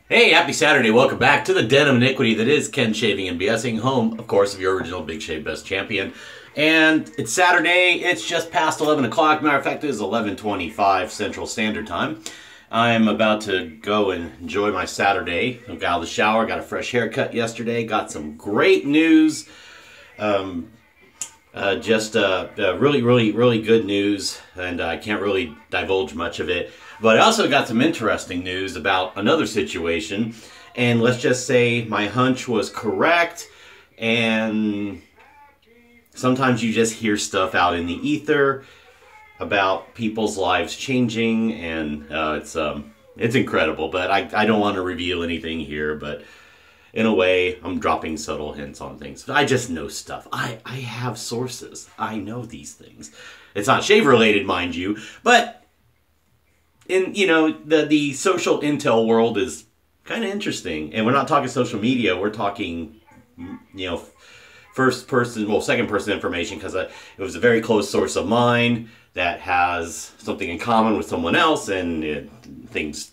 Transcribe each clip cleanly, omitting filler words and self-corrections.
Hey, happy Saturday. Welcome back to the Den of Iniquity that is Ken Shaving and BSing, home, of course, of your original Big Shave Best champion. And it's Saturday. It's just past 11 o'clock. Matter of fact, it is 11:25 Central Standard Time. I'm about to go and enjoy my Saturday. I got out of the shower, got a fresh haircut yesterday, got some great news. Really good news, and I can't really divulge much of it. But I also got some interesting news about another situation, and let's just say my hunch was correct, and sometimes you just hear stuff out in the ether about people's lives changing, and it's incredible, but I don't want to reveal anything here, but in a way, I'm dropping subtle hints on things. I just know stuff. I have sources. I know these things. It's not shave-related, mind you, but in, the social intel world is kind of interesting. And we're not talking social media. We're talking, second person information, because it was a very close source of mine that has something in common with someone else, and things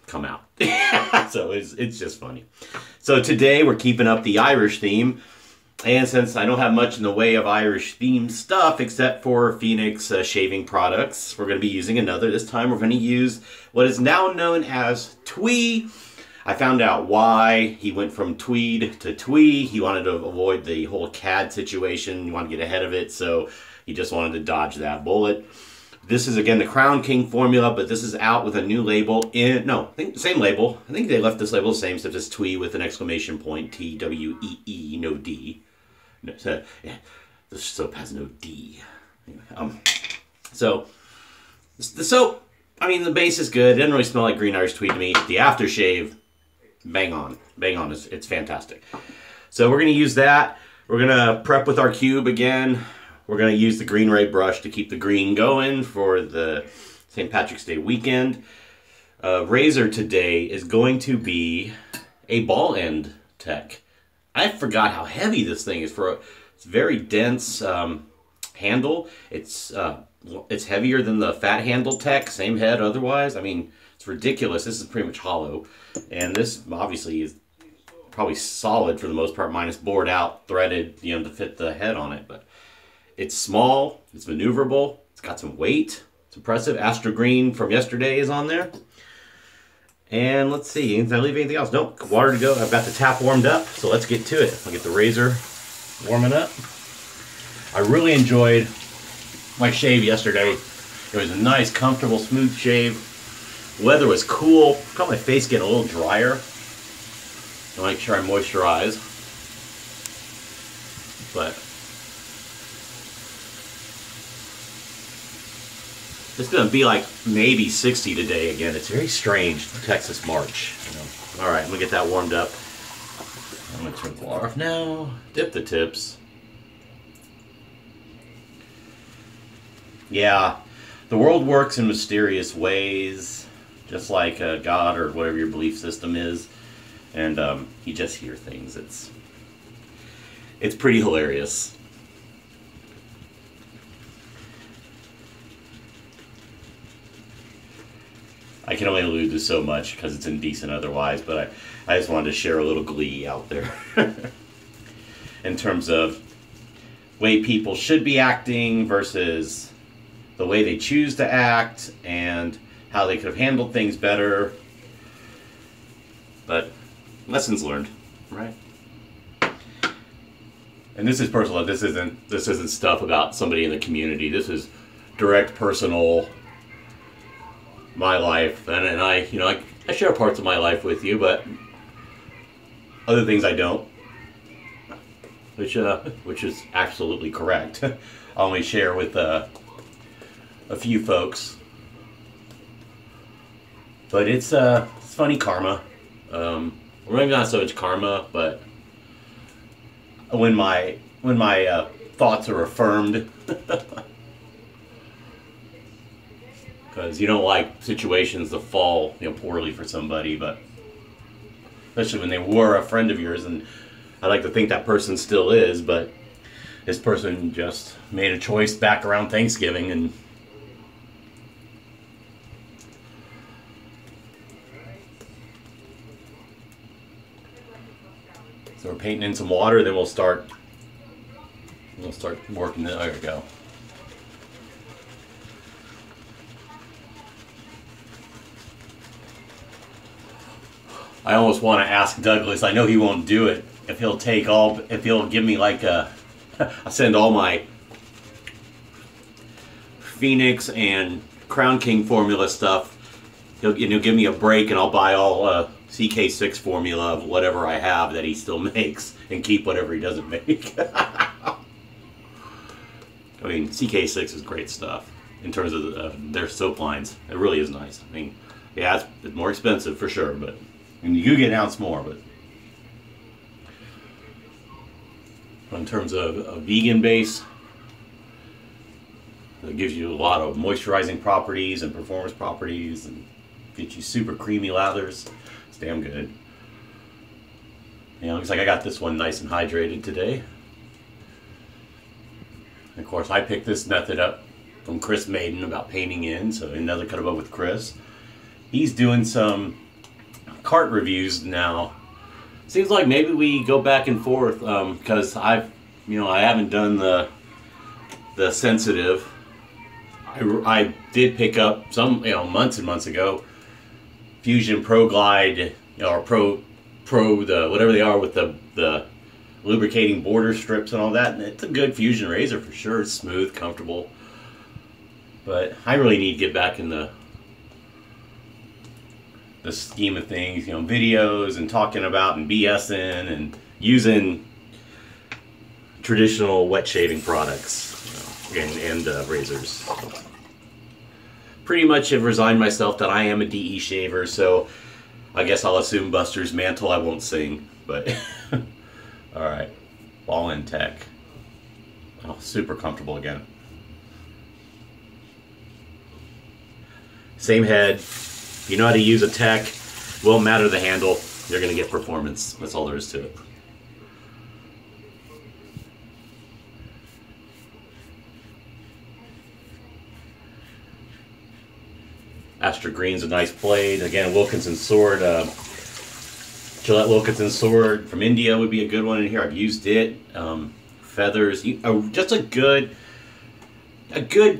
come out. So it's just funny. So today we're keeping up the Irish theme, and since I don't have much in the way of Irish themed stuff except for Phoenix shaving products, we're going to be using another. This time we're going to use what is now known as Twee. I found out why he went from Tweed to Twee. He wanted to avoid the whole CAD situation. He wanted to get ahead of it, so he just wanted to dodge that bullet. This is, again, the Crown King formula, but this is out with a new label. I think the same label. I think they left this label the same, except it's Twee with an exclamation point, T-W-E-E, no D. No, yeah, the soap has no D. So, the soap, the base is good. It doesn't really smell like green Irish Tweed to me. The aftershave, bang on. Bang on. It's fantastic. So we're going to use that. We're going to prep with our cube again. We're going to use the Green Ray brush to keep the green going for the St. Patrick's Day weekend. Razor today is going to be a ball end tech. I forgot how heavy this thing is. It's very dense handle. It's heavier than the fat handle tech. Same head otherwise. It's ridiculous. This is pretty much hollow. And this obviously is probably solid for the most part, minus bored out, threaded, to fit the head on it. But it's small, it's maneuverable, it's got some weight, it's impressive. Astro Green from yesterday is on there. And let's see, did I leave anything else? Nope, water to go. I've got the tap warmed up, so let's get to it. I'll get the razor warming up. I really enjoyed my shave yesterday. It was a nice, comfortable, smooth shave. Weather was cool. Got my face getting a little drier. I'll make sure I moisturize. But it's going to be like maybe 60 today again. It's very strange, Texas March. All right, I'm going to get that warmed up. I'm going to turn the water off now. Dip the tips. Yeah, the world works in mysterious ways, just like God or whatever your belief system is. And you just hear things. It's pretty hilarious. I can only allude to so much because it's indecent otherwise, but I just wanted to share a little glee out there in terms of way people should be acting versus the way they choose to act and how they could have handled things better. But lessons learned, right? And this is personal. This isn't stuff about somebody in the community. This is direct personal. My life, and I share parts of my life with you, but other things I don't, which is absolutely correct. I only share with a few folks, but it's funny karma, or maybe not so much karma, but when my thoughts are affirmed. Because you don't like situations that fall poorly for somebody, but especially when they were a friend of yours, and I like to think that person still is, but this person just made a choice back around Thanksgiving, and So we're painting in some water, then we'll start working. There we go. I almost want to ask Douglas. I know he won't do it. If he'll give me like a, I send all my Phoenix and Crown King formula stuff. He'll give me a break, and I'll buy all CK6 formula of whatever I have that he still makes, and keep whatever he doesn't make. I mean, CK6 is great stuff in terms of their soap lines. It really is nice. I mean, yeah, it's more expensive for sure, but and you do get an ounce more. But in terms of a vegan base, it gives you a lot of moisturizing properties and performance properties, and gets you super creamy lathers. It's damn good. You know, looks like I got this one nice and hydrated today. And of course, I picked this method up from Chris Maiden about painting in, so another cut above with Chris. He's doing some cart reviews now. Seems like maybe we go back and forth because I haven't done the sensitive. I did pick up some months and months ago Fusion Pro Glide or Pro the whatever they are with the lubricating border strips and all that, and it's a good Fusion razor for sure. It's smooth, comfortable, but I really need to get back in the scheme of things, videos and talking about and BSing and using traditional wet shaving products and razors. Pretty much have resigned myself that I am a DE shaver, so I guess I'll assume Buster's mantle. I won't sing, but alright, ball in tech. Oh, super comfortable again. Same head. If you know how to use a tech, won't matter the handle, you're going to get performance. That's all there is to it. Astra Green's a nice blade. Again, Wilkinson sword. Gillette Wilkinson sword from India would be a good one in here. I've used it. Feathers. Just a good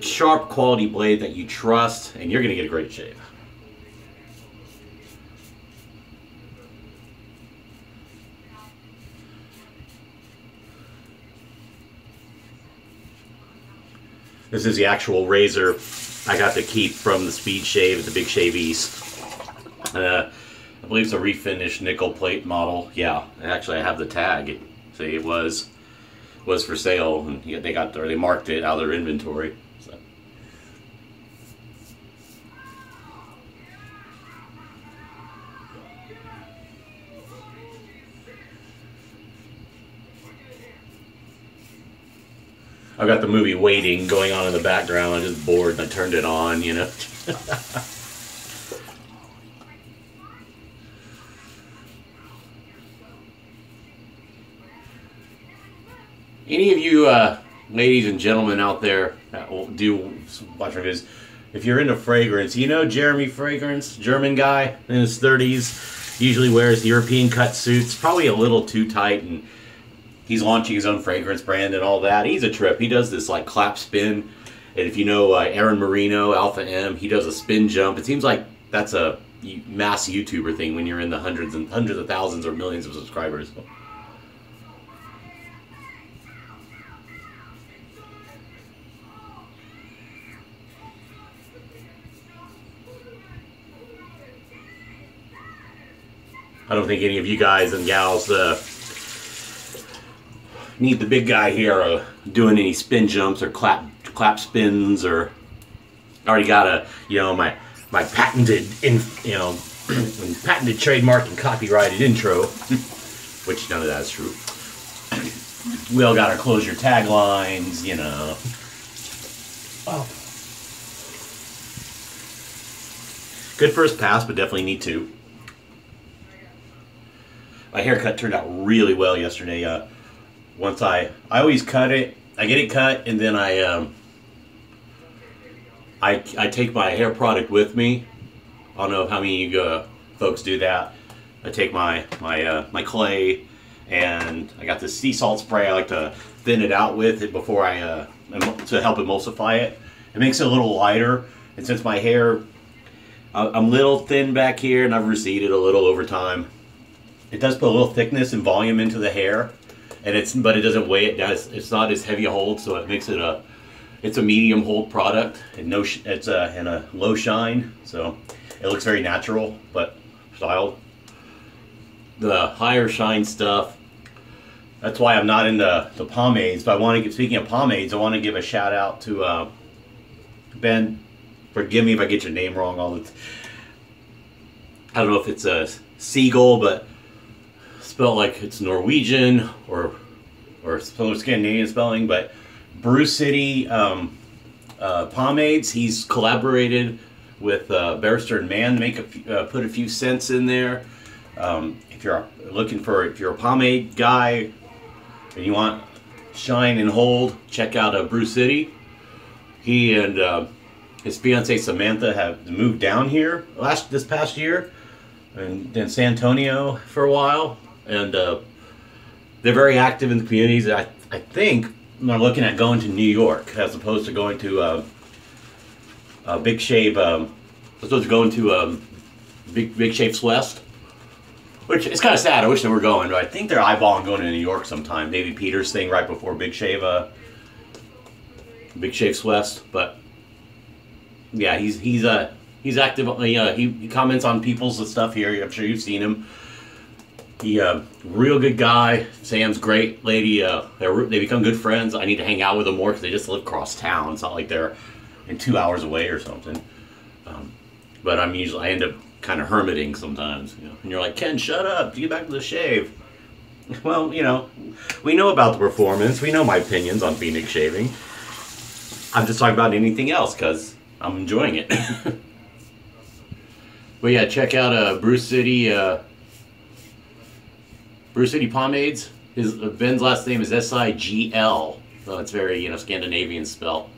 sharp quality blade that you trust, and you're going to get a great shave. This is the actual razor I got to keep from the Speed Shave at the Big Shave East. I believe it's a refinished nickel plate model. Yeah, actually I have the tag. See, it was for sale, and they marked it out of their inventory. So. I've got the movie Waiting going on in the background. I'm just bored and I turned it on, Any of you ladies and gentlemen out there that will do watch reviews, if you're into fragrance, Jeremy Fragrance, German guy in his 30s, usually wears European cut suits, probably a little too tight, and he's launching his own fragrance brand and all that. He's a trip. He does this like clap spin, and if you know Aaron Marino, Alpha M, he does a spin jump. It seems like that's a mass YouTuber thing when you're in the hundreds of thousands or millions of subscribers. I don't think any of you guys and gals need the big guy here doing any spin jumps or clap spins, or already got my patented patented trademark and copyrighted intro, which none of that is true. We all got our close your taglines, Oh. Good first pass, but definitely need two. My haircut turned out really well yesterday. Once I always cut it. I get it cut, and then I take my hair product with me. I don't know how many of you folks do that. I take my clay and I got this sea salt spray I like to thin it out with it before to help emulsify it. It makes it a little lighter, and since my hair, I'm a little thin back here and I've receded a little over time, it does put a little thickness and volume into the hair, and but it doesn't weigh it down. It's not as heavy a hold, so it makes it it's a medium hold product, and it's and a low shine, so it looks very natural but styled. The higher shine stuff, that's why I'm not into the pomades. But speaking of pomades, I want to give a shout out to Ben. Forgive me if I get your name wrong. I don't know if it's a seagull, but spelled like it's Norwegian or Scandinavian spelling. But Brew City pomades. He's collaborated with Barrister and Mann to make put a few scents in there. If you're a pomade guy and you want shine and hold, check out Brew City. He and his fiancee Samantha have moved down here this past year, and in San Antonio for a while, and they're very active in the communities. I think they're looking at going to New York as opposed to going to Big Shave. As opposed to going to Big Shave's West. Which is kind of sad. I wish they were going, but I think they're eyeballing going to New York sometime. Maybe Peter's thing right before Big Shave's West. But yeah, he's active. He comments on people's stuff here. I'm sure you've seen him. He real good guy. Sam's great lady. They become good friends. I need to hang out with them more because they just live across town. It's not like they're in 2 hours away or something. But I end up kind of hermiting sometimes, and you're like, Ken, shut up, get back to the shave. Well, we know about the performance, we know my opinions on Phoenix shaving. I'm just talking about anything else because I'm enjoying it. But yeah, check out Brew City pomades. Ben's last name is Sigl, so it's very Scandinavian spell.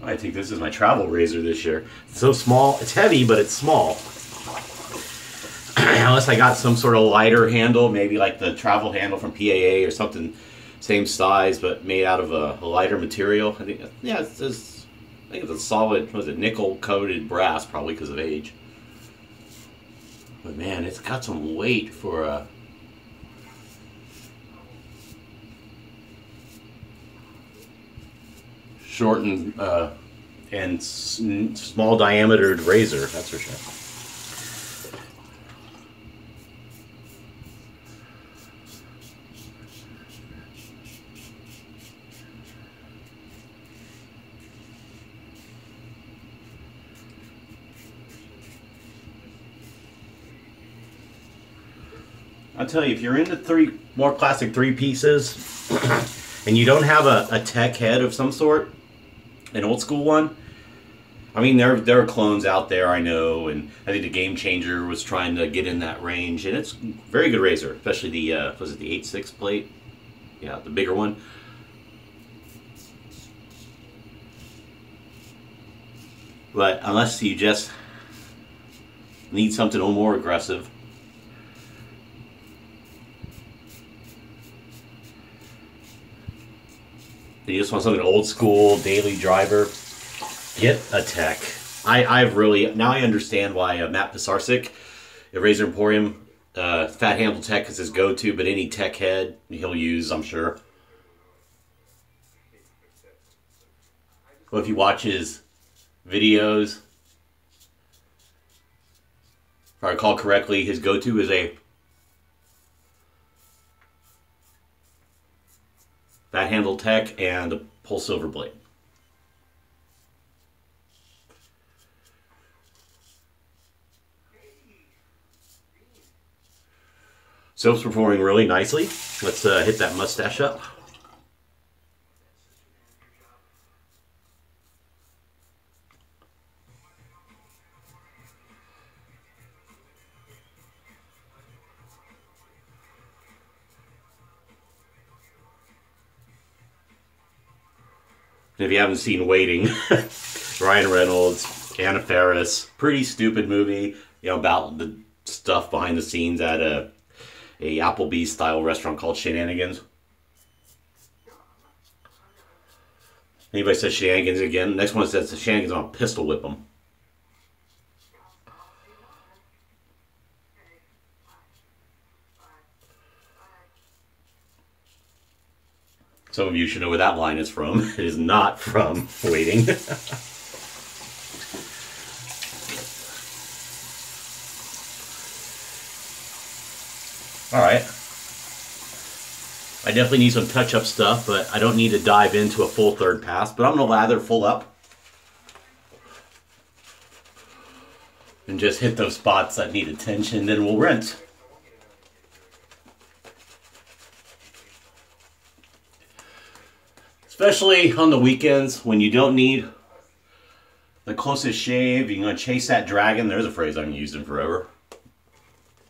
I think this is my travel razor this year. It's so small. It's heavy, but it's small. Unless I got some sort of lighter handle, maybe like the travel handle from PAA or something, same size, but made out of a lighter material. I think, yeah, I think it's a solid, nickel-coated brass, probably because of age. But man, it's got some weight for a... short and small diametered razor, that's for sure. I'll tell you, if you're into more classic 3 pieces and you don't have a tech head of some sort, an old school one. I mean, there are clones out there, I know, and I think the Game Changer was trying to get in that range, and it's a very good razor, especially the was it the 8.6 plate? Yeah, the bigger one. But unless you just need something a little more aggressive, you just want something old school, daily driver, get a tech. Now I understand why Matt Pisarcik at Razor Emporium, Fat Handle Tech is his go-to, but any tech head he'll use, I'm sure. Well, if you watch his videos, if I recall correctly, his go-to is a Fat Handle Tech and a Pulse Silver blade. Soap's performing really nicely. Let's hit that mustache up. if you haven't seen Waiting, Ryan Reynolds, Anna Faris, pretty stupid movie, you know, about the stuff behind the scenes at a Applebee's style restaurant called Shenanigans. Anybody says Shenanigans again? Next one says the Shenanigans, on pistol whip them. Some of you should know where that line is from. It is not from Waiting. Alright. I definitely need some touch-up stuff, but I don't need to dive into a full third pass. But I'm going to lather full up. And just hit those spots that need attention, then we'll rinse. Especially on the weekends when you don't need the closest shave. You're going to chase that dragon. There's a phrase I'm using forever.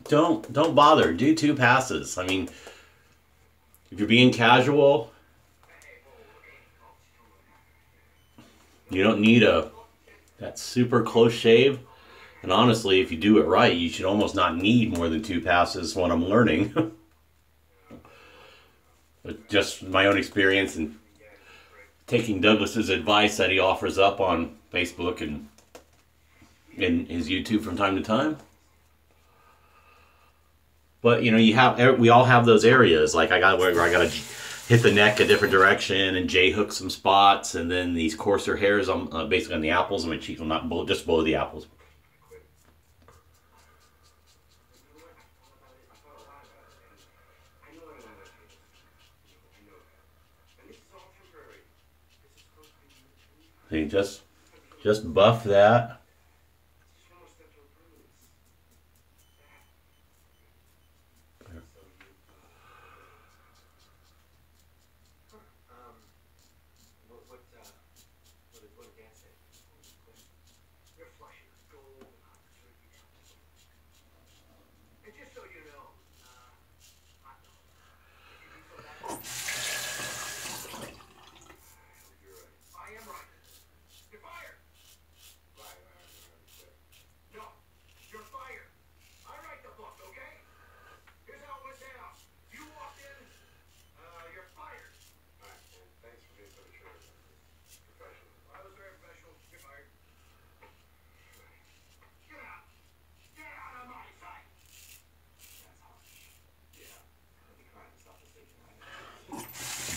Don't bother. Do 2 passes. I mean, if you're being casual, you don't need that super close shave. And honestly, if you do it right, you should almost not need more than 2 passes, what I'm learning. But just my own experience and taking Douglas's advice that he offers up on Facebook and in his YouTube from time to time. But you know, we all have those areas. Like where I gotta hit the neck a different direction and J-hook some spots, and then these coarser hairs on basically on the apples of my cheek, will not just below the apples. See, just buff that.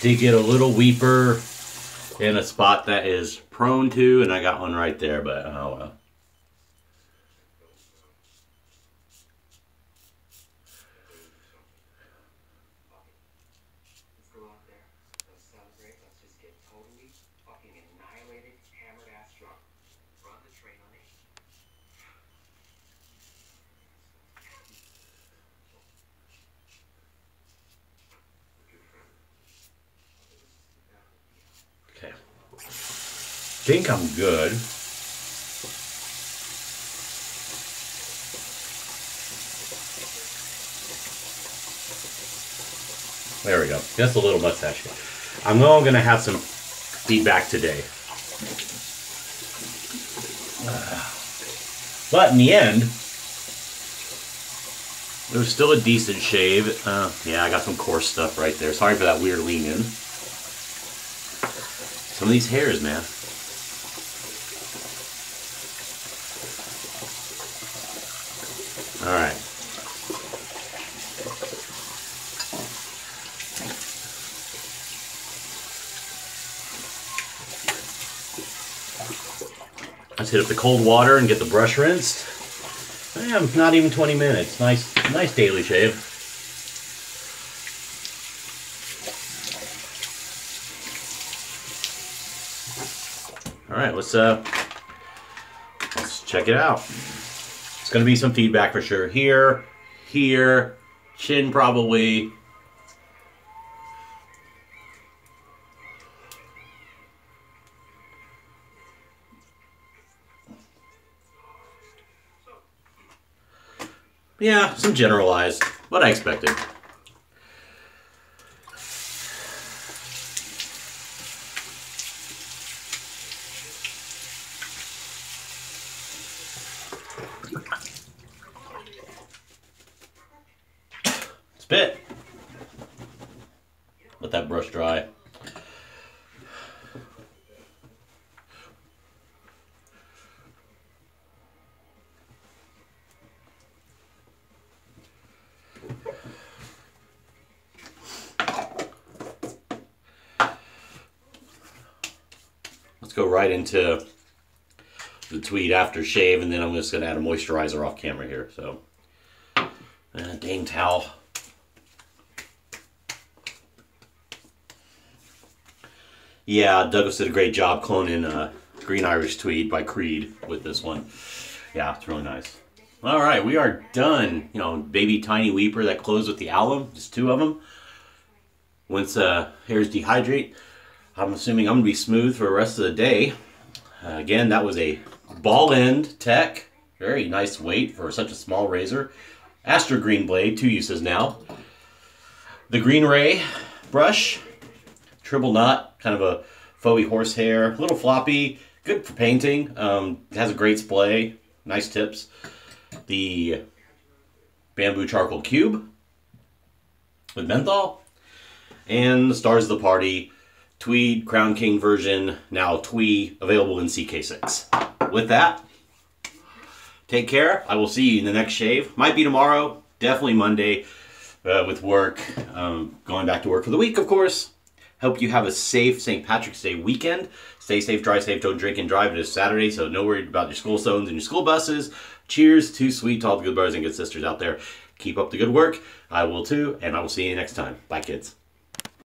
Did get a little weeper in a spot that is prone to, and I got one right there, but oh well. Okay. I think I'm good. There we go. Just a little mustache here. I'm going to have some feedback today. But in the end, it was still a decent shave. Yeah, I got some coarse stuff right there. Sorry for that weird lean in. Some of these hairs, man. All right. Let's hit up the cold water and get the brush rinsed. Not even 20 minutes. Nice daily shave. All right, let's check it out. It's gonna be some feedback for sure. Here, chin probably. Yeah, some generalized, what I expected. spit. Let that brush dry. Let's go right into the Tweed aftershave, and then I'm just going to add a moisturizer off camera here. So, dang towel. Yeah, Douglas did a great job cloning Green Irish Tweed by Creed with this one. Yeah, it's really nice. All right, we are done. You know, baby tiny weeper that closed with the alum, just 2 of them. Once hairs dehydrate, I'm assuming I'm going to be smooth for the rest of the day. Again, that was a ball end tech. Very nice weight for such a small razor. Astra Green blade, 2 uses now. The Green Ray brush. Triple knot, kind of a faux horsehair. A little floppy, good for painting. It has a great splay. Nice tips. The bamboo charcoal cube with menthol. And the stars of the party. Tweed Crown King version, now Twee, available in CK6. With that, take care. I will see you in the next shave. Might be tomorrow, definitely Monday with work. Going back to work for the week, of course. Hope you have a safe St. Patrick's Day weekend. Stay safe, drive safe, don't drink and drive. It is Saturday, so no worry about your school zones and your school buses. Cheers to sweet to all the good brothers and good sisters out there. Keep up the good work. I will too, and I will see you next time. Bye, kids.